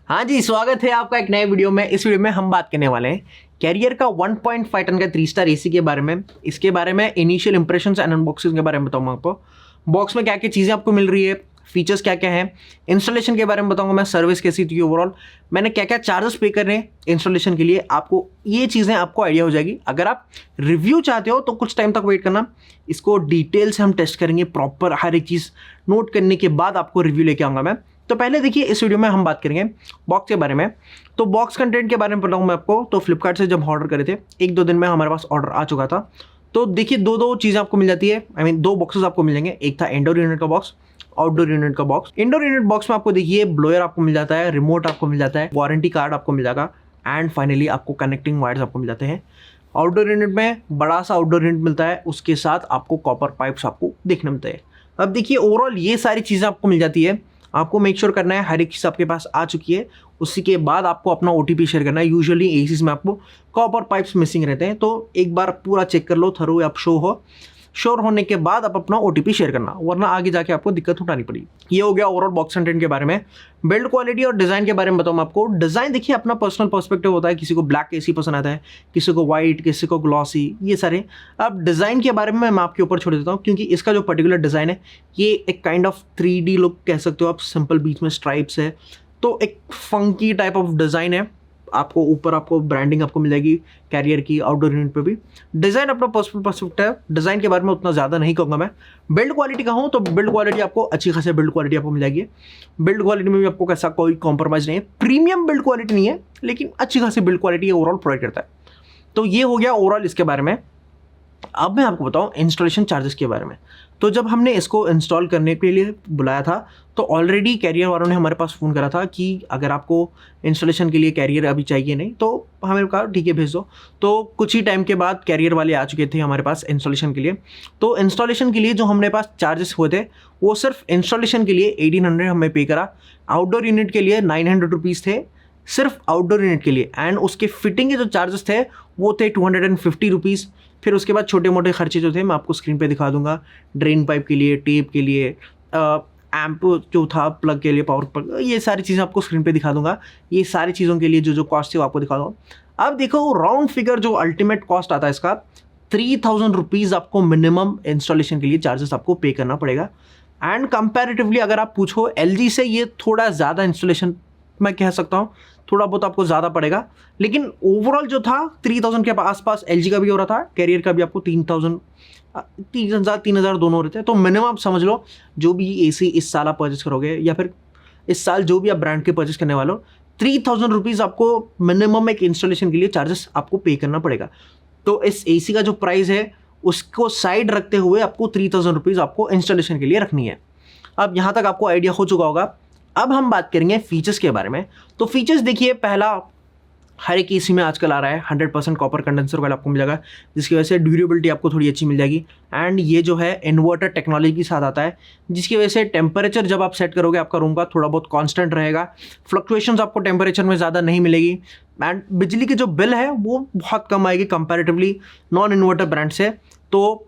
हाँ जी, स्वागत है आपका एक नए वीडियो में। इस वीडियो में हम बात करने वाले हैं कैरियर का 1.5 टन का 3 स्टार एसी के बारे में। इसके बारे में इनिशियल इंप्रेशंस एंड अनबॉक्सिंग के बारे में बताऊंगा आपको। बॉक्स में क्या क्या चीज़ें आपको मिल रही है, फीचर्स क्या क्या हैं, इंस्टॉलेशन के बारे में बताऊंगा मैं, सर्विस कैसी थी ओवरऑल, मैंने क्या क्या चार्जेस पे करने हैं इंस्टॉलेशन के लिए, आपको ये चीज़ें आपको आइडिया हो जाएगी। अगर आप रिव्यू चाहते हो तो कुछ टाइम तक वेट करना, इसको डिटेल से हम टेस्ट करेंगे, प्रॉपर हर एक चीज़ नोट करने के बाद आपको रिव्यू लेके आऊँगा मैं। तो पहले देखिए, इस वीडियो में हम बात करेंगे बॉक्स के बारे में। तो बॉक्स कंटेंट के बारे में बताऊँ मैं आपको। तो फ्लिपकार्ट से जब ऑर्डर करे थे, 1-2 दिन में हमारे पास ऑर्डर आ चुका था। तो देखिए, दो चीज़ें आपको मिल जाती है, दो बॉक्सेस आपको मिल जाएंगे। एक था इंडोर यूनिट का बॉक्स, आउटडोर यूनिट का बॉक्स। इंडोर यूनिट बॉक्स में आपको देखिए ब्लोअर आपको मिल जाता है, रिमोट आपको मिल जाता है, वारंटी कार्ड आपको मिल जाएगा एंड फाइनली आपको कनेक्टिंग वायर्स आपको मिल जाते हैं। आउटडोर यूनिट में बड़ा सा आउटडोर यूनिट मिलता है, उसके साथ आपको कॉपर पाइप्स आपको देखने मिलते हैं। अब देखिए, ओवरऑल ये सारी चीज़ें आपको मिल जाती है। आपको मेक श्योर करना है हर एक चीज़ आपके पास आ चुकी है, उसी के बाद आपको अपना OTP शेयर करना है। यूजुअली एसीज में आपको कॉपर पाइप्स मिसिंग रहते हैं, तो एक बार पूरा चेक कर लो, थरो आप श्योर होने के बाद आप अपना OTP शेयर करना, वरना आगे जाके आपको दिक्कत उठानी पड़ेगी। ये हो गया ओवरऑल बॉक्स कंटेंट के बारे में। बिल्ड क्वालिटी और डिज़ाइन के बारे में बताऊँ आपको। डिज़ाइन देखिए, अपना पर्सनल पर्सपेक्टिव होता है, किसी को ब्लैक एसी पसंद आता है, किसी को वाइट, किसी को ग्लॉसी, ये सारे। अब डिज़ाइन के बारे में मैं आपके ऊपर छोड़ देता हूँ, क्योंकि इसका जो पर्टिकुलर डिज़ाइन है ये एक काइंड ऑफ 3D लुक कह सकते हो आप, सिंपल बीच में स्ट्राइप्स है, तो एक फंकी टाइप ऑफ डिज़ाइन है। आपको ऊपर आपको ब्रांडिंग आपको मिल जाएगी कैरियर की, आउटडोर यूनिट पे भी। डिज़ाइन अपना पर्सनल पर्सपेक्टिव है, डिज़ाइन के बारे में उतना ज़्यादा नहीं कहूँगा मैं। बिल्ड क्वालिटी कहूँ तो बिल्ड क्वालिटी आपको अच्छी खासी बिल्ड क्वालिटी आपको मिल जाएगी। बिल्ड क्वालिटी में भी आपको कैसा कोई कॉम्प्रोमाइज़ नहीं है, प्रीमियम बिल्ड क्वालिटी नहीं है, लेकिन अच्छी खासी बिल्ड क्वालिटी ओवरऑल प्रोवाइड करता है। तो ये हो गया ओवरऑल इसके बारे में। अब मैं आपको बताऊं इंस्टॉलेशन चार्जेस के बारे में। तो जब हमने इसको इंस्टॉल करने के लिए बुलाया था, तो ऑलरेडी कैरियर वालों ने हमारे पास फ़ोन करा था कि अगर आपको इंस्टॉलेशन के लिए कैरियर अभी चाहिए नहीं, तो हमें कहा ठीक है भेज दो। तो कुछ ही टाइम के बाद कैरियर वाले आ चुके थे हमारे पास इंस्टॉलेशन के लिए। तो इंस्टॉलेशन के लिए जो हमने पास चार्जेस हुए थे, वो सिर्फ इंस्टॉलेशन के लिए 1800 हमें पे करा। आउटडोर यूनिट के लिए 900 रुपीज़ थे, सिर्फ आउटडोर यूनिट के लिए। एंड उसके फिटिंग के जो चार्जेस थे वो थे 250 रुपीज़। फिर उसके बाद छोटे मोटे खर्चे जो थे मैं आपको स्क्रीन पे दिखा दूंगा, ड्रेन पाइप के लिए, टेप के लिए, एम्प जो था प्लग के लिए, पावर प्लग, ये सारी चीज़ें आपको स्क्रीन पे दिखा दूंगा। ये सारी चीज़ों के लिए जो कॉस्ट है वो आपको दिखा दूंगा। अब देखो, राउंड फिगर जो अल्टीमेट कॉस्ट आता है इसका 3000 रुपीज़ आपको मिनिमम इंस्टॉलेशन के लिए चार्जेस आपको पे करना पड़ेगा। एंड कंपैरेटिवली अगर आप पूछो LG से, ये थोड़ा ज़्यादा इंस्टॉलेशन मैं कह सकता हूँ, थोड़ा बहुत आपको ज़्यादा पड़ेगा, लेकिन ओवरऑल जो था 3000 के आसपास LG का भी हो रहा था, कैरियर का भी आपको 3000 दोनों हो रहे थे। तो मिनिमम आप समझ लो, जो भी AC इस साल आप परचेस करोगे, या फिर इस साल जो भी आप ब्रांड के परचेस करने वाले हो, 3000 रुपीज़ आपको मिनिमम एक इंस्टॉलेशन के लिए चार्जेस आपको पे करना पड़ेगा। तो इस AC का जो प्राइस है उसको साइड रखते हुए आपको 3000 रुपीज़ आपको इंस्टॉलेशन के लिए रखनी है। अब यहाँ तक आपको आइडिया हो चुका होगा। अब हम बात करेंगे फीचर्स के बारे में। तो फीचर्स देखिए, पहला, हर एक एसी में आजकल आ रहा है 100% कॉपर कंडेंसर वाला आपको मिल जाएगा, जिसकी वजह से ड्यूरेबिलिटी आपको थोड़ी अच्छी मिल जाएगी। एंड ये जो है इन्वर्टर टेक्नोलॉजी के साथ आता है, जिसकी वजह से टेम्परेचर जब आप सेट करोगे आपका रूम का थोड़ा बहुत कांस्टेंट रहेगा, फ्लक्चुएशंस आपको टेम्परेचर में ज़्यादा नहीं मिलेगी। एंड बिजली की जो बिल है वो बहुत कम आएगी कंपैरेटिवली नॉन इन्वर्टर ब्रांड से। तो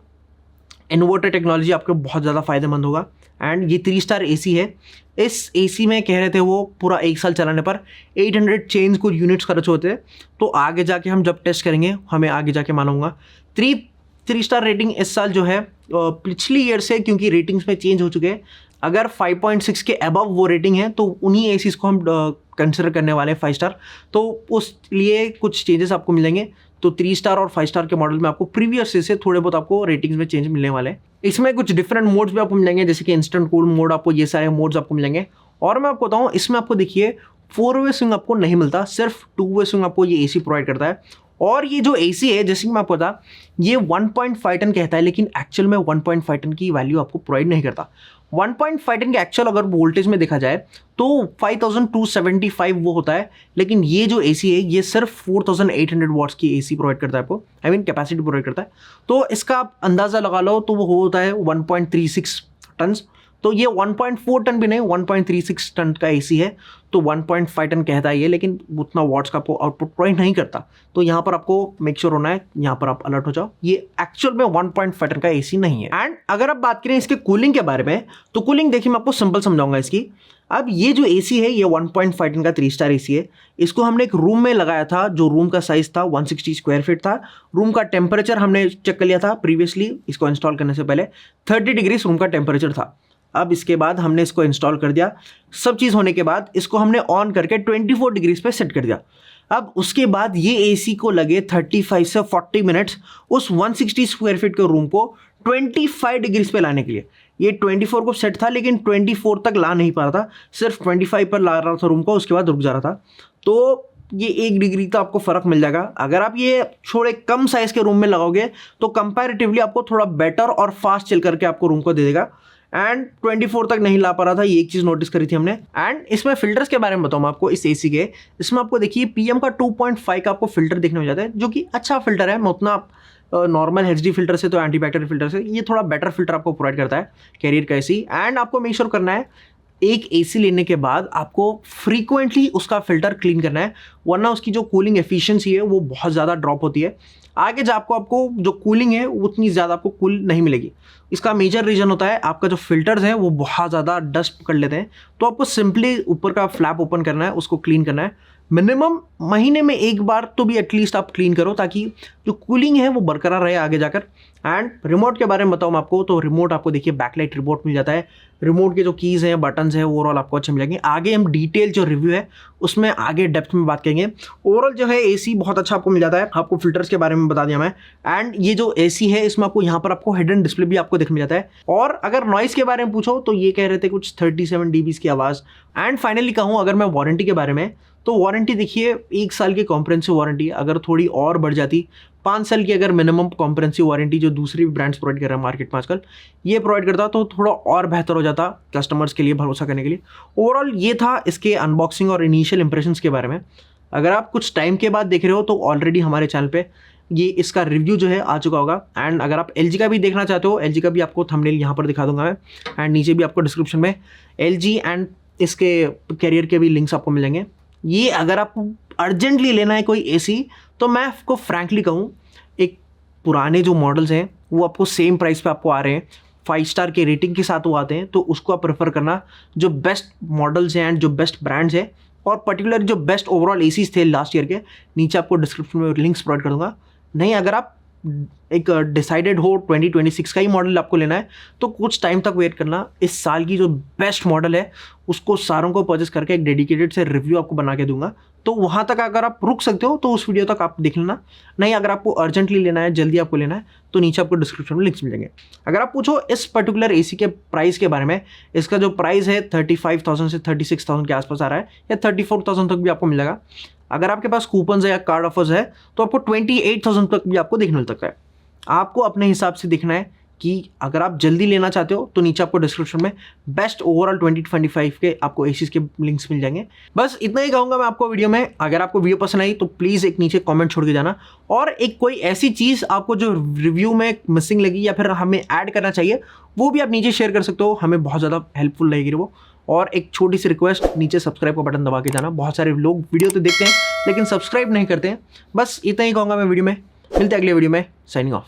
इन्वर्टर टेक्नोलॉजी आपको बहुत ज़्यादा फायदेमंद होगा। एंड ये 3 स्टार AC है। इस AC में कह रहे थे वो पूरा 1 साल चलाने पर 800 चेंज कुछ यूनिट्स खर्च होते हैं। तो आगे जाके हम जब टेस्ट करेंगे हमें आगे जाके मालूंगा। 3 स्टार रेटिंग इस साल जो है पिछली ईयर से, क्योंकि रेटिंग्स में चेंज हो चुके हैं, अगर 5.6 के अबव वो रेटिंग है तो उन्हीं ACs को हम कंसिडर करने वाले हैं 5 स्टार। तो उस लिए कुछ चेंजेस आपको मिलेंगे। तो 3 स्टार और 5 स्टार के मॉडल में आपको प्रीवियस से थोड़े बहुत आपको रेटिंग्स में चेंज मिलने वाले हैं। इसमें कुछ डिफरेंट मोड्स भी आपको मिलेंगे, जैसे कि इंस्टेंट कूल मोड, आपको ये सारे मोड्स आपको मिलेंगे। और मैं आपको बताऊँ, इसमें आपको देखिए 4-वे स्विंग आपको नहीं मिलता, सिर्फ 2-वे स्विंग आपको ये AC प्रोवाइड करता है। और ये जो AC है, जैसे कि मैं आपको बता, ये 1.5 टन कहता है, लेकिन एक्चुअल में 1.5 टन की वैल्यू आपको प्रोवाइड नहीं करता। 1.5 टन के एक्चुअल अगर वोल्टेज में देखा जाए तो 5275 वो होता है, लेकिन ये जो AC है ये सिर्फ 4800 वॉट्स की AC प्रोवाइड करता है आपको, कैपेसिटी प्रोवाइड करता है। तो इसका आप अंदाज़ा लगा लो, तो वो होता है 1.36 टन। तो ये 1.4 टन भी नहीं 1.36 टन का एसी है, तो 1.5 टन कहता है ये, लेकिन उतना वॉट्स का आपको आउटपुट प्रोवाइड नहीं करता। तो यहाँ पर आपको मेक श्योर होना है, यहाँ पर आप अलर्ट हो जाओ, ये एक्चुअल में 1.5 टन का एसी नहीं है। एंड अगर आप बात करें इसके कूलिंग के बारे में, तो कूलिंग देखिए मैं आपको सिंपल समझाऊंगा इसकी। अब ये जो एसी है ये 1.5 टन का 3 स्टार एसी है। इसको हमने एक रूम में लगाया था, जो रूम का साइज था 160 स्क्वायर फीट था। रूम का टेम्परेचर हमने चेक कर लिया था प्रीवियसली, इसको इंस्टॉल करने से पहले 30 डिग्री रूम का टेम्परेचर था। अब इसके बाद हमने इसको इंस्टॉल कर दिया, सब चीज़ होने के बाद इसको हमने ऑन करके 24 डिग्रीज पे सेट कर दिया। अब उसके बाद ये एसी को लगे 35 से 40 मिनट्स उस 160 स्क्वायर फीट के रूम को 25 डिग्रीज पे लाने के लिए। ये 24 को सेट था, लेकिन 24 तक ला नहीं पा रहा था, सिर्फ 25 पर ला रहा था रूम को, उसके बाद रुक जा रहा था। तो ये 1 डिग्री का आपको फ़र्क मिल जाएगा। अगर आप ये थोड़े कम साइज़ के रूम में लगाओगे तो कंपैरेटिवली आपको थोड़ा बेटर और फास्ट चिल करके आपको रूम को दे देगा। एंड 24 तक नहीं ला पा रहा था, ये एक चीज़ नोटिस करी थी हमने। एंड इसमें फिल्टर्स के बारे में बताऊँ मैं आपको, इस एसी के इसमें आपको देखिए PM का 2.5 का आपको फिल्टर देखने में जाता है, जो कि अच्छा फिल्टर है। मैं उतना नॉर्मल HD फिल्टर से, तो एंटीबैक्टीरियल फिल्टर से ये थोड़ा बेटर फिल्टर आपको प्रोवाइड करता है कैरियर का एसी। एंड आपको मेक श्योर करना है एक एसी लेने के बाद आपको फ्रीक्वेंटली उसका फिल्टर क्लीन करना है, वरना उसकी जो कूलिंग एफिशिएंसी है वो बहुत ज़्यादा ड्रॉप होती है। आगे जब आपको जो कूलिंग है उतनी ज़्यादा आपको कूल नहीं मिलेगी। इसका मेजर रीज़न होता है आपका जो फिल्टर्स है वो बहुत ज़्यादा डस्ट पकड़ लेते हैं। तो आपको सिंपली ऊपर का फ्लैप ओपन करना है, उसको क्लीन करना है। मिनिमम महीने में एक बार तो भी एटलीस्ट आप क्लीन करो, ताकि जो कूलिंग है वो बरकरार रहे आगे जाकर। एंड रिमोट के बारे में बताऊँ मैं आपको, तो रिमोट आपको देखिए बैकलाइट रिमोट मिल जाता है। रिमोट के जो कीज़ हैं, बटन्स हैं, ओवरऑल आपको अच्छे मिल जाएंगे। आगे हम डिटेल जो रिव्यू है उसमें आगे डेप्थ में बात करेंगे। ओवरऑल जो है एसी बहुत अच्छा आपको मिल जाता है। आपको फिल्टर्स के बारे में बता दिया मैं। एंड ये जो एसी है इसमें आपको यहाँ पर आपको हिडन डिस्प्ले भी आपको देखने मिल जाता है। और अगर नॉइस के बारे में पूछो तो ये कह रहे थे कुछ 37 dB की आवाज़। एंड फाइनली कहूँ अगर मैं वारंटी के बारे में, तो वारंटी देखिए 1 साल की कॉम्प्रिहेंसिव वारंटी, अगर थोड़ी और बढ़ जाती 5 साल की अगर मिनिमम कॉम्प्रिहेंसिव वारंटी जो दूसरी ब्रांड्स प्रोवाइड कर रहे हैं मार्केट में आजकल, ये प्रोवाइड करता तो थोड़ा और बेहतर हो जाता कस्टमर्स के लिए भरोसा करने के लिए। ओवरऑल ये था इसके अनबॉक्सिंग और इनिशियल इंप्रेशंस के बारे में। अगर आप कुछ टाइम के बाद देख रहे हो तो ऑलरेडी हमारे चैनल पे ये इसका रिव्यू जो है आ चुका होगा। एंड अगर आप LG का भी देखना चाहते हो, LG का भी आपको थंबनेल यहाँ पर दिखा दूंगा मैं। एंड नीचे भी आपको डिस्क्रिप्शन में LG एंड इसके कैरियर के भी लिंक्स आपको मिलेंगे। ये अगर आपको अर्जेंटली लेना है कोई एसी, तो मैं आपको फ्रैंकली कहूँ, एक पुराने जो मॉडल्स हैं वो आपको सेम प्राइस पे आपको आ रहे हैं, 5 स्टार के रेटिंग के साथ वो आते हैं, तो उसको आप प्रेफर करना। जो बेस्ट मॉडल्स हैं एंड जो बेस्ट ब्रांड्स हैं, और पर्टिकुलर जो बेस्ट ओवरऑल एसीज थे लास्ट ईयर के, नीचे आपको डिस्क्रिप्शन में लिंक्स प्रोवाइड कर दूंगा। नहीं, अगर आप एक डिसाइडेड हो 2026 का ही मॉडल आपको लेना है, तो कुछ टाइम तक वेट करना। इस साल की जो बेस्ट मॉडल है उसको सारों को परचेस करके एक डेडिकेटेड से रिव्यू आपको बना के दूंगा। तो वहाँ तक अगर आप रुक सकते हो तो उस वीडियो तक आप देख लेना। नहीं, अगर आपको अर्जेंटली लेना है, जल्दी आपको लेना है, तो नीचे आपको डिस्क्रिप्शन में लिंक्स मिलेंगे। अगर आप पूछो इस पर्टिकुलर एसी के प्राइस के बारे में, इसका जो प्राइस है 35,000 से 36,000 के आसपास आ रहा है, या 34,000 तक भी आपको मिल जाएगा। अगर आपके पास कूपन्स है या कार्ड ऑफर्स है तो आपको 28,000 तक भी आपको देखने मिल सकता है। आपको अपने हिसाब से देखना है कि अगर आप जल्दी लेना चाहते हो तो नीचे आपको डिस्क्रिप्शन में बेस्ट ओवरऑल 2025 के आपको एसीज के लिंक्स मिल जाएंगे। बस इतना ही कहूँगा मैं आपको वीडियो में। अगर आपको वीडियो पसंद आई तो प्लीज़ एक नीचे कमेंट छोड़ के जाना, और एक कोई ऐसी चीज़ आपको जो रिव्यू में मिसिंग लगी या फिर हमें ऐड करना चाहिए, वो भी आप नीचे शेयर कर सकते हो, हमें बहुत ज़्यादा हेल्पफुल लगेगी वो। और एक छोटी सी रिक्वेस्ट, नीचे सब्सक्राइब का बटन दबा के जाना। बहुत सारे लोग वीडियो तो देखते हैं लेकिन सब्सक्राइब नहीं करते हैं। बस इतना ही कहूँगा मैं वीडियो में। मिलते हैं अगले वीडियो में। Signing off.